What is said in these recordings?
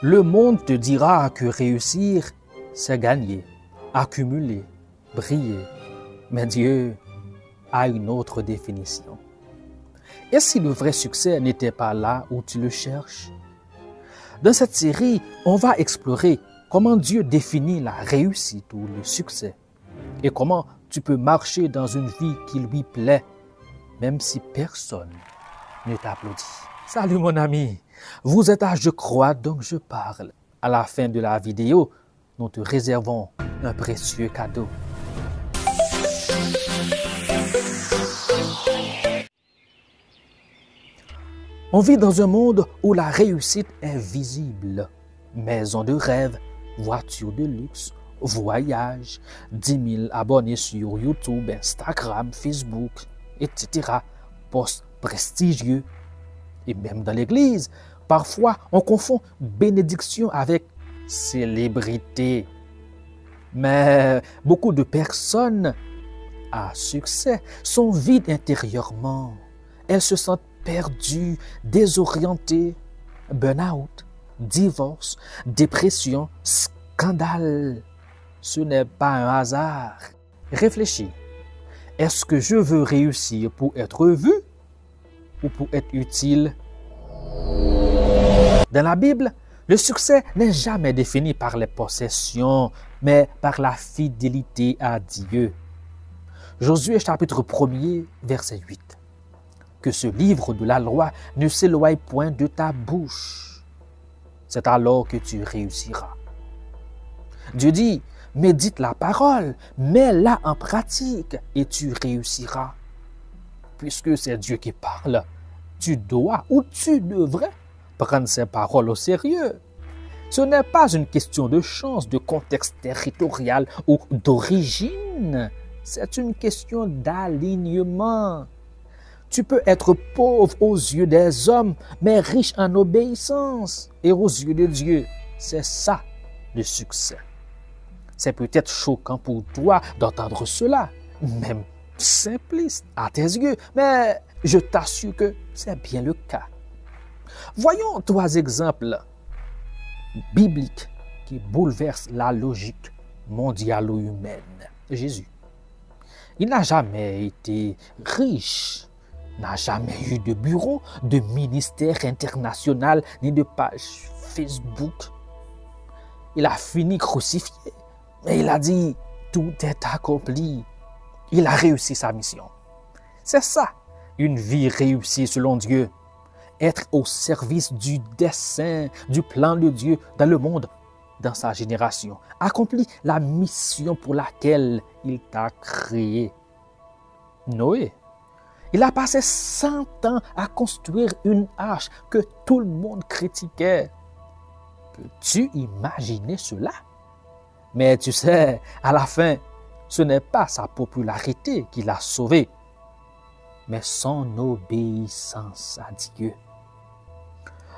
Le monde te dira que réussir, c'est gagner, accumuler, briller. Mais Dieu a une autre définition. Et si le vrai succès n'était pas là où tu le cherches? Dans cette série, on va explorer comment Dieu définit la réussite ou le succès et comment tu peux marcher dans une vie qui lui plaît, même si personne ne t'applaudit. Salut mon ami, vous êtes à Je crois donc je parle. À la fin de la vidéo, nous te réservons un précieux cadeau. On vit dans un monde où la réussite est visible. Maison de rêve, voiture de luxe, voyage, 10 000 abonnés sur YouTube, Instagram, Facebook, etc. Postes prestigieux. Et même dans l'église, parfois on confond bénédiction avec célébrité. Mais beaucoup de personnes à succès sont vides intérieurement. Elles se sentent perdues, désorientées, burn-out, divorce, dépression, scandale. Ce n'est pas un hasard. Réfléchis. Est-ce que je veux réussir pour être vu ou pour être utile? Dans la Bible, le succès n'est jamais défini par les possessions, mais par la fidélité à Dieu. Josué chapitre 1er, verset 8. Que ce livre de la loi ne s'éloigne point de ta bouche. C'est alors que tu réussiras. Dieu dit, médite la parole, mets-la en pratique et tu réussiras. Puisque c'est Dieu qui parle, tu dois ou tu devrais prendre ses paroles au sérieux. Ce n'est pas une question de chance, de contexte territorial ou d'origine. C'est une question d'alignement. Tu peux être pauvre aux yeux des hommes, mais riche en obéissance. Et aux yeux de Dieu, c'est ça le succès. C'est peut-être choquant pour toi d'entendre cela, même simpliste à tes yeux, mais je t'assure que c'est bien le cas. Voyons 3 exemples bibliques qui bouleversent la logique mondialo-humaine. Jésus, il n'a jamais été riche, n'a jamais eu de bureau, de ministère international, ni de page Facebook. Il a fini crucifié, mais il a dit, tout est accompli. Il a réussi sa mission. C'est ça, une vie réussie selon Dieu. Être au service du dessein, du plan de Dieu dans le monde, dans sa génération. Accomplir la mission pour laquelle il t'a créé. Noé, il a passé 100 ans à construire une arche que tout le monde critiquait. Peux-tu imaginer cela? Mais tu sais, à la fin, ce n'est pas sa popularité qui l'a sauvé, mais son obéissance à Dieu.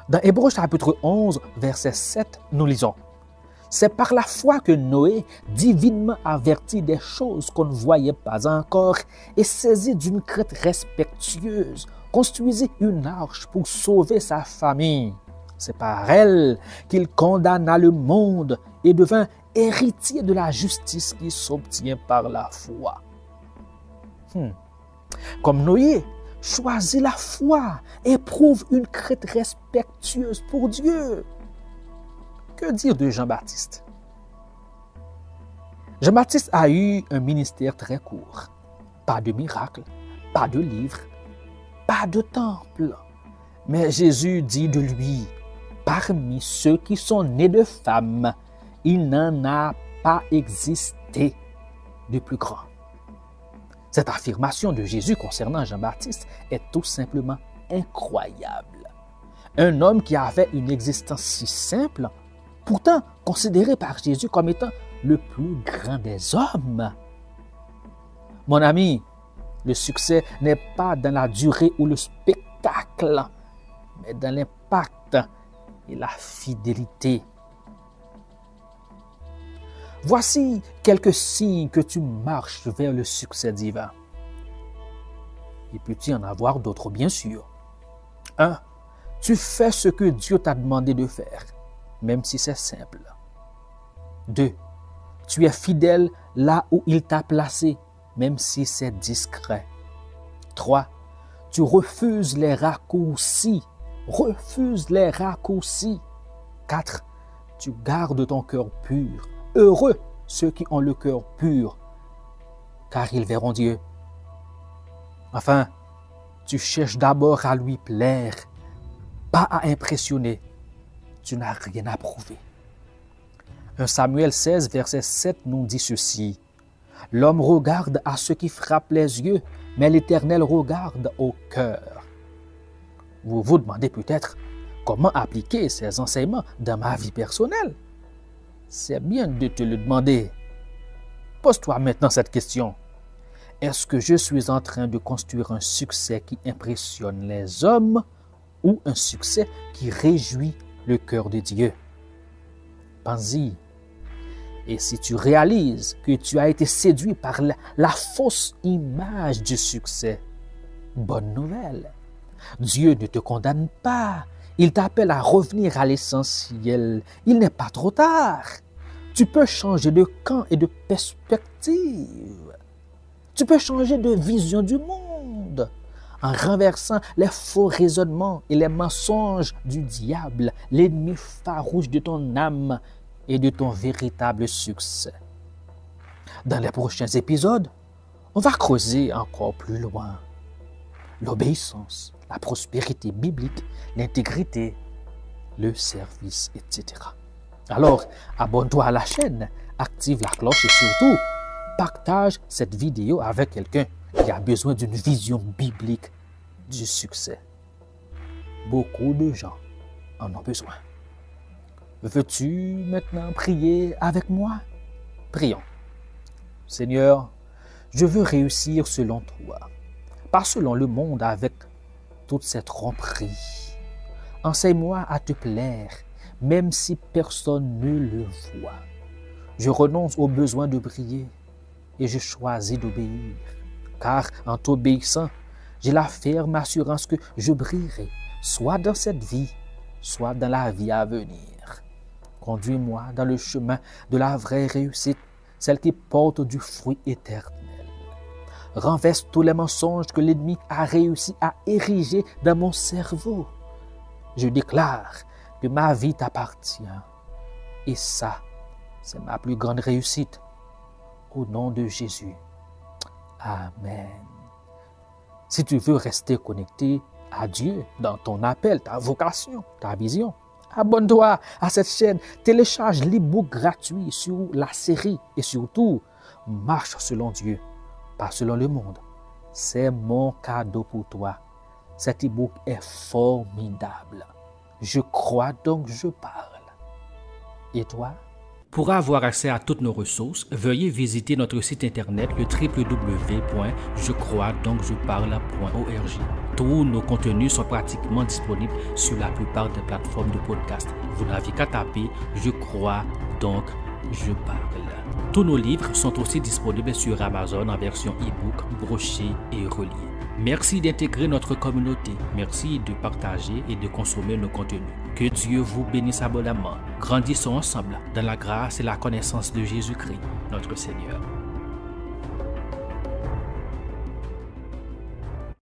Dans Hébreux chapitre 11, verset 7, nous lisons « C'est par la foi que Noé, divinement averti des choses qu'on ne voyait pas encore et saisi d'une crainte respectueuse, construisit une arche pour sauver sa famille. C'est par elle qu'il condamna le monde et devint héritier de la justice qui s'obtient par la foi. » Comme Noé, choisis la foi, éprouve une crainte respectueuse pour Dieu. Que dire de Jean-Baptiste? Jean-Baptiste a eu un ministère très court. Pas de miracle, pas de livre, pas de temple. Mais Jésus dit de lui, parmi ceux qui sont nés de femmes, il n'en a pas existé de plus grand. Cette affirmation de Jésus concernant Jean-Baptiste est tout simplement incroyable. Un homme qui avait une existence si simple, pourtant considéré par Jésus comme étant le plus grand des hommes. Mon ami, le succès n'est pas dans la durée ou le spectacle, mais dans l'impact et la fidélité. Voici quelques signes que tu marches vers le succès divin. Il peut y en avoir d'autres, bien sûr. 1. Tu fais ce que Dieu t'a demandé de faire. même si c'est simple. 2. Tu es fidèle là où il t'a placé, même si c'est discret. 3. Tu refuses les raccourcis. Refuse les raccourcis. 4. Tu gardes ton cœur pur. Heureux ceux qui ont le cœur pur, car ils verront Dieu. Enfin, tu cherches d'abord à lui plaire, pas à impressionner. Tu n'as rien à prouver. 1 Samuel 16, verset 7 nous dit ceci. L'homme regarde à ce qui frappe les yeux, mais l'Éternel regarde au cœur. Vous vous demandez peut-être comment appliquer ces enseignements dans ma vie personnelle. C'est bien de te le demander. Pose-toi maintenant cette question. Est-ce que je suis en train de construire un succès qui impressionne les hommes ou un succès qui réjouit le cœur de Dieu? Pense-y. Et si tu réalises que tu as été séduit par la fausse image du succès, bonne nouvelle. Dieu ne te condamne pas. Il t'appelle à revenir à l'essentiel. Il n'est pas trop tard. Tu peux changer de camp et de perspective. Tu peux changer de vision du monde en renversant les faux raisonnements et les mensonges du diable, l'ennemi farouche de ton âme et de ton véritable succès. Dans les prochains épisodes, on va creuser encore plus loin l'obéissance, la prospérité biblique, l'intégrité, le service, etc. Alors, abonne-toi à la chaîne, active la cloche et surtout, partage cette vidéo avec quelqu'un qui a besoin d'une vision biblique du succès. Beaucoup de gens en ont besoin. Veux-tu maintenant prier avec moi? Prions. Seigneur, je veux réussir selon toi, pas selon le monde avec toute cette tromperie. Enseigne-moi à te plaire, même si personne ne le voit. Je renonce au besoin de briller et je choisis d'obéir, car en t'obéissant, j'ai la ferme assurance que je brillerai, soit dans cette vie, soit dans la vie à venir. Conduis-moi dans le chemin de la vraie réussite, celle qui porte du fruit éternel. Renverse tous les mensonges que l'ennemi a réussi à ériger dans mon cerveau. Je déclare que ma vie t'appartient. Et ça, c'est ma plus grande réussite. Au nom de Jésus. Amen. Si tu veux rester connecté à Dieu dans ton appel, ta vocation, ta vision, abonne-toi à cette chaîne, télécharge l'e-book gratuit sur la série et surtout, marche selon Dieu, pas selon le monde. C'est mon cadeau pour toi. Cet e-book est formidable. Je crois donc je parle. Et toi? Pour avoir accès à toutes nos ressources, veuillez visiter notre site internet le www.jecroisdoncjeparle.org. Tous nos contenus sont pratiquement disponibles sur la plupart des plateformes de podcast. Vous n'avez qu'à taper « Je crois donc je parle ». Tous nos livres sont aussi disponibles sur Amazon en version e-book, broché et relié. Merci d'intégrer notre communauté. Merci de partager et de consommer nos contenus. Que Dieu vous bénisse abondamment. Grandissons ensemble dans la grâce et la connaissance de Jésus-Christ, notre Seigneur.